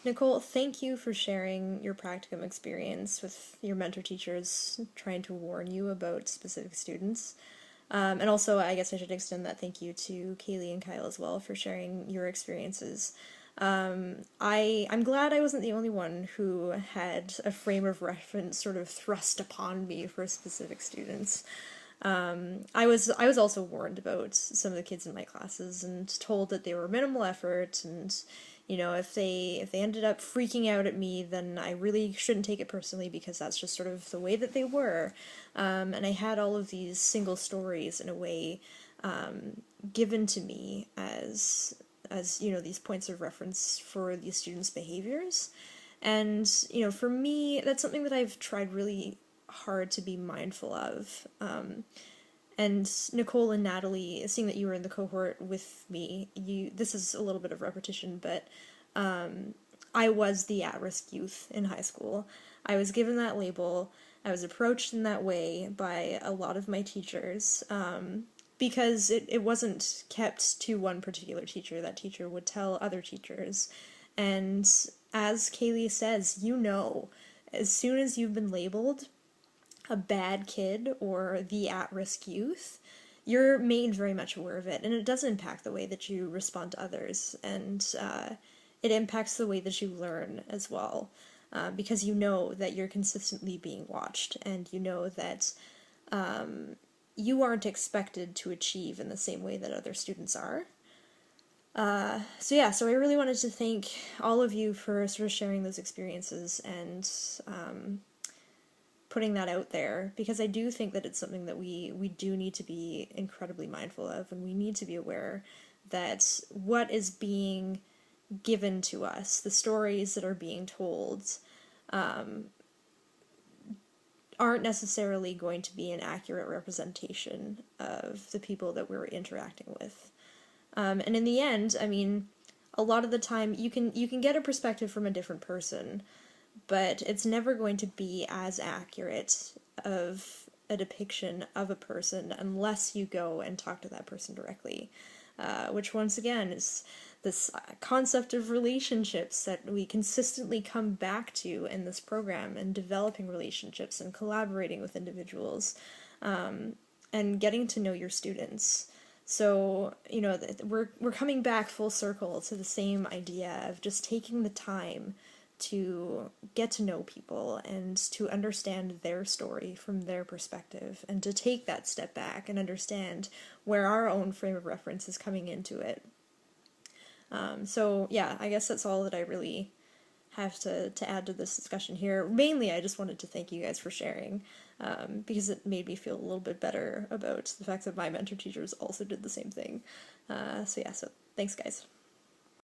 Nicole, thank you for sharing your practicum experience with your mentor teachers trying to warn you about specific students. And also, I guess I should extend that thank you to Kaylee and Kyle as well for sharing your experiences. I'm glad I wasn't the only one who had a frame of reference sort of thrust upon me for specific students. I was also warned about some of the kids in my classes and told that they were minimal effort, and if they ended up freaking out at me, then I really shouldn't take it personally because that's just sort of the way that they were. And I had all of these single stories in a way given to me as these points of reference for these students' behaviors. And for me, that's something that I've tried really hard to be mindful of. And Nicole and Natalie, seeing that you were in the cohort with me, this is a little bit of repetition, but I was the at-risk youth in high school. I was given that label. I was approached in that way by a lot of my teachers because it wasn't kept to one particular teacher. That teacher would tell other teachers. And as Kaylee says, as soon as you've been labeled a bad kid or the at-risk youth, you're made very much aware of it, and it does impact the way that you respond to others, and it impacts the way that you learn as well, because you know that you're consistently being watched, and you know that you aren't expected to achieve in the same way that other students are. So I really wanted to thank all of you for sort of sharing those experiences and putting that out there, because I do think that it's something that we do need to be incredibly mindful of, and we need to be aware that what is being given to us, the stories that are being told, aren't necessarily going to be an accurate representation of the people that we're interacting with. And in the end, I mean, a lot of the time you can get a perspective from a different person, but it's never going to be as accurate of a depiction of a person unless you go and talk to that person directly. Which, once again, is this concept of relationships that we consistently come back to in this program, and developing relationships and collaborating with individuals, and getting to know your students. So, we're coming back full circle to the same idea of just taking the time to get to know people and to understand their story from their perspective, and to take that step back and understand where our own frame of reference is coming into it. I guess that's all that I really have to add to this discussion here. Mainly, I just wanted to thank you guys for sharing, because it made me feel a little bit better about the fact that my mentor teachers also did the same thing. So thanks, guys.